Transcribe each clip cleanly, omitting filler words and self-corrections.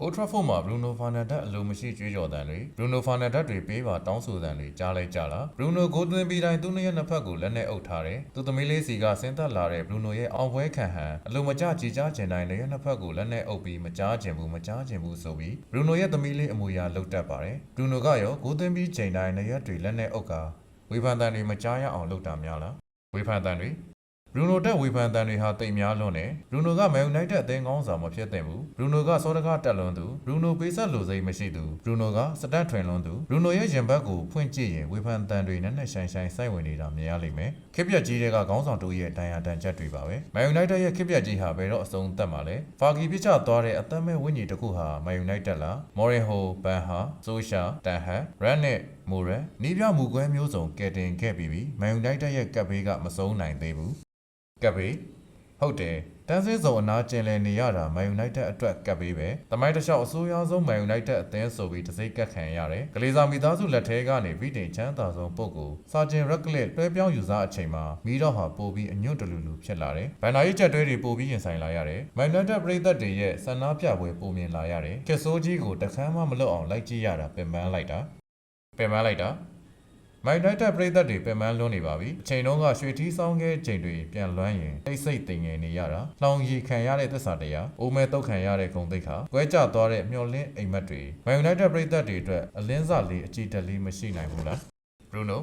Old Trafford မှာ Bruno Fernandes အလိုမရှိကြွေးကြော်သံတွေ Bruno Fernandes တွေပေးပါတောင်းဆိုသံတွေကြားလိုက်ကြလား Bruno ကိုသွင်းပြီးတိုင်းသူ့ရဲ့နှစ်ဖက်ကိုလက်နဲ့အုပ်ထားတယ်သူသမီးလေးစီကဆင်းသက်လာတဲ့ Bruno ရဲ့အောင်ပွဲခံဟန်အလိုမကျကြည်ကြားကျင်တိုင်းရဲ့နှစ်ဖက်ကိုလက်နဲ့အုပ်ပြီးမကြားကျင်ဘူးဆိုပြီး Bruno ရဲ့သမီးလေးအမူအရာလှုပ်တတ်ပါတယ် Bruno ကရောကိုသွင်းပြီးချိန်တိုင်းရဲ့တွေလက်နဲ့အုပ်ကဝေဖန်သံတွေမကြားရအောင်လုပ်တာများလားဝေဖန်သံတွေBruno တက်ဝေဖန်တန်တွေဟာတိတ်များလွန်းတယ် Bruno က Man United အသင်းကောင်းဆောင်မဖြစ်သင့်ဘူး Bruno ကစောတကားတက်လွန်းသူ Bruno ပေးဆက်လိုစိတ်မရှိသူ Bruno ကစတန့်ထွင်လွန်းသူ Bruno ရဲ့ရင်ဘတ်ကိုဖွင့်ကြည့်ရင်ဝေဖန်တန်တွေနဲ့ဆိုင်စိုက်ဝင်နေတာမြင်ရလိမ့်မယ်ခစ်ပြက်ကြီးတွေကခေါင်းဆောင်တို့ရဲ့ဒဏ်ရာတန်ချက်တွေပါပဲ Man United ရဲ့ခစ်ပြက်ကြီးဟာဘယ်တော့အဆုံးသတ်မှာလဲ Fergie ပြစ်ချသွားတဲ့အသက်မဲ့ဝိညာဉ်တစ်ခုဟာ Man United လား Mourinho, Benha, Solskjaer, Ten Hag, Rangnick, Moran နီးပြမှုကွဲမျိုးစုံကယ်တင်ခဲ့ပြီး Man United ရဲ့ကပ်ဘေးကမဆုံးနိုင်သေးဘူးကပ်ဘေးဟုတ်တယ်တန်းစင်းစုံအနာကျင်လည်နေရတာ Man United အတွက်ကပ်ဘေးပဲတမိုင်းတစ်လျှောက်အဆိုးရွားဆုံး Man United အသင်းဆိုပြီးတစိမ့်ကတ်ခံရတယ်ကလေးစားမိသားစုလက်ထဲကနေဗီတင်ချမ်းသာဆုံးပုဂ္ဂိုလ်စာဂျင်ရက်ဂလစ်တွဲပြောင်းယူစားအချိန်မှာမီတော့ဟာပိုပြီးအညွန့်တလူလူဖြစ်လာတယ်ဘန်နာရေးချက်တွဲတွေပိုပြီးရင်ဆိုင်လာရတယ် Man United ပရိသတ်တွေရဲ့ဆန္ဒပြပွဲပုံမြင်လာရတယ်ခက်ဆိုးကြီးကိုတခမ်းမှမလွတ်အောင်လိုက်ကြည့်ရတာပင်ပန်းလိုက်တာMan United ပရိသတ်တွေပင်ပန်းလွန်းနေပါပြီအချိန်တုန်းကရွှေထီးဆောင်ခဲ့ချိန်တွေပြန်လွှမ်းရင်တိတ်ဆိတ်တင်ငယ်နေရတာလောင်ရီခံရတဲ့သစ္စာတရားအိုးမဲတုတ်ခံရတဲ့ဂုံတိတ်ခါကွဲကြသွားတဲ့မျော်လင့်အိမ်မက်တွေ Man United ပရိသတ်တွေအတွက်အလင်းစလေးအကြည်တက်လေးမရှိနိုင်ဘူးလား Bruno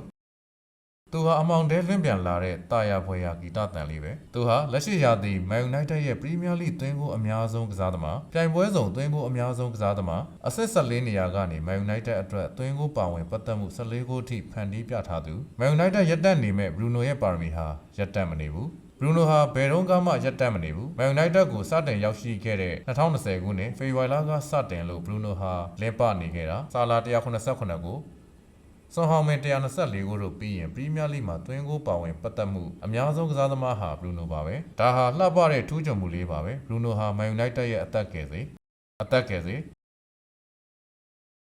သူဟာအမောင်တဲလွင့်ပြန်လာတဲ့တာယာဖွယ်ရာဂီတတန်လေးပဲသူဟာလက်ရှိရာသီ Man United ရဲ့ Premier League သွင်းကိုအများဆုံးကစားသမားပြိုင်ပွဲစုံသွင်းကိုအများဆုံးကစားသမားအဆင့်14နေရာကနေ Man United အတွက်သွင်းကိုပါဝင်ပတ်သက်မှု14ဂိုးထိဖန်တီးပြထားသူ Man United ရပ်တန့်နေမဲ့ Bruno ရဲ့ပါရမီဟာရပ်တန့်မနေဘူးBruno ဟာဘယ်တော့မှရပ်တန့်မနေဘူး Man United ကိုစတင်ရောက်ရှိခဲ့တဲ့2020ခုနှစ်ဖေဖော်ဝါရီလကစတင်လို့ Bruno ဟာလင်းပနေခဲ့တာဆာလာ189ကိုဆွန်ဟောင်မင်124ကိုတို့ပြီးရင်ပရီးမီးယားလိမှာသွင်းကိုပါဝင်ပတ်သက်မှုအများဆုံးကစားသမားဟာ Bruno ပါပဲဒါဟာလှပတဲ့ထူးချွန်မှုလေးပါပဲ Bruno ဟာ Man United ရဲ့အသက်ကယ်စေ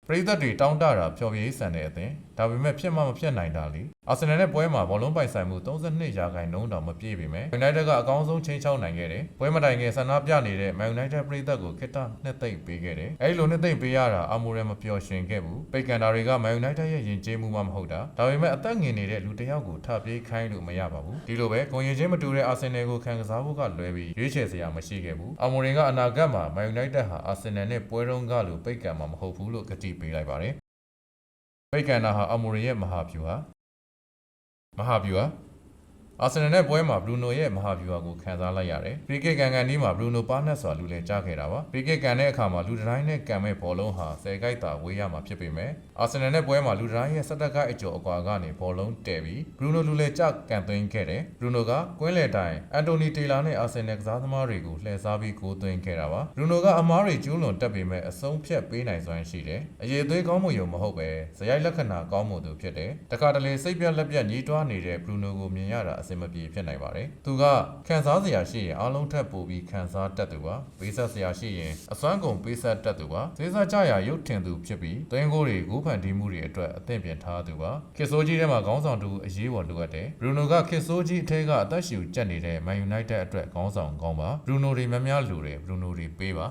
ပရိသတ်တွေတောင်းတတာဖျော်ဖြေဆန်တဲ့အသင်းဒါပေမဲ့ဖြစ်မှမဖြစ်နိုင်တာလေအာဆင်နယ်နဲ့ပွဲမှာဘောလုံးပိုင်ဆိုင်မှု32ရာခိုင်နှုန်းတောင်မပြည့်ပေမဲ့ United ကအကောင်းဆုံးချိန်ချောက်နိုင်ခဲ့တယ်ပွဲမတိုင်ခင်ဆန္ဒပြနေတဲ့ Man United ပရိသတ်ကိုခိတ္တနှစ်သိမ့်ပေးခဲ့တယ်အဲဒီလိုနှစ်သိမ့်ပေးရတာအမိုရဲမပျော်ရွှင်ခဲ့ဘူးပိတ်ကန်တာတွေက Man United ရဲ့ယဉ်ကျေးမှုမှမဟုတ်တာဒါပေမဲ့အသက်ငင်နေတဲ့လူတစ်ယောက်ကိုထပြေးခိုင်းလို့မရပါဘူးဒီလိုပဲဂုဏ်ရည်ချင်းမတူတဲ့အာဆင်နယ်ကိုခံကစားဖို့ကလွဲပြီးရွေးချယ်စရာမရှိခဲ့ဘူးအမိုရင်ကအနာဂတ်မှာ Man United ဟာအာဆင်နယ်နဲ့ပွဲတုန်းကလိုပိတ်ကန်မှာမဟုတ်ဘူးလို့ကတိပေးလိုက်ပါတယ်ပိတ်ကန်တာဟာအမိုရီရဲ့မဟာဗျူဟာအာဆင်နယ်နဲ့ပွဲမှာ Bruno ရဲ့မဟာဗျူဟာကိုခံစားလိုက်ရတယ်။ဖရီကစ်ကန်နီးမှာ Bruno ပါနတ်စွာလူလဲကြားခဲ့တာပါ။ဖရီကစ်ကန်တဲ့အခါမှာလူတိုင်းနဲ့ကန်မဲ့ဘောလုံးဟာ10ကိုက်သာဝေးရမှာဖြစ်ပေမဲ့အာဆင်နယ်နဲ့ပွဲမှာလူတိုင်းရဲ့17ကိုက်အကျော်အကွာကနေဘောလုံးတဲပြီး Bruno လူလဲကြကန်သွင်းခဲ့တယ်။ Bruno ကကွင်းလယ်တိုင်းအန်တိုနီတေလာနဲ့အာဆင်နယ်ကစားသမားတွေကိုလှည့်စားပြီးဂိုးသွင်းခဲ့တာပါ။ Bruno ကအမားတွေကျူးလွန်တက်ပေမဲ့အဆုံးဖြတ်ပေးနိုင်စွမ်းရှိတယ်။အရေးသွေးကောင်းမှုယုံမဟုတ်ပဲဇယိုက်လက္ခဏာကောင်းမှုသူဖြစ်တယ်။တခါတလေစိတ်ပြက်လက်ပြက်ညှိတွားနေတဲ့ Bruno ကိုမြင်ရတာအဆင်မပြေဖြစ်နိုင်ပါတယ်သူကခံစားစရာရှိရင်အားလုံးထက်ပိုပြီးခံစားတတ်သူပါပေးဆက်စရာရှိရင်အစွမ်းကုန်ပေးဆက်တတ်သူပါစေစားကြရာရုပ်ထင်သူဖြစ်ပြီးသွင်းကိုယ်တွေကိုဖန်တီးမှုတွေအတွက်အသင့်ပြင်ထားသူပါခစ်ဆိုးကြီးထဲမှာခေါင်းဆောင်တူအရေးပေါ်လိုအပ်တယ်ဘရူနိုကခစ်ဆိုးကြီးအထက်ကအသက်ရှူကျက်နေတဲ့ Man United အတွက်ခေါင်းဆောင်ကောင်းပါဘရူနိုတွေများများလိုတယ်ဘရူနိုတွေပေးပါ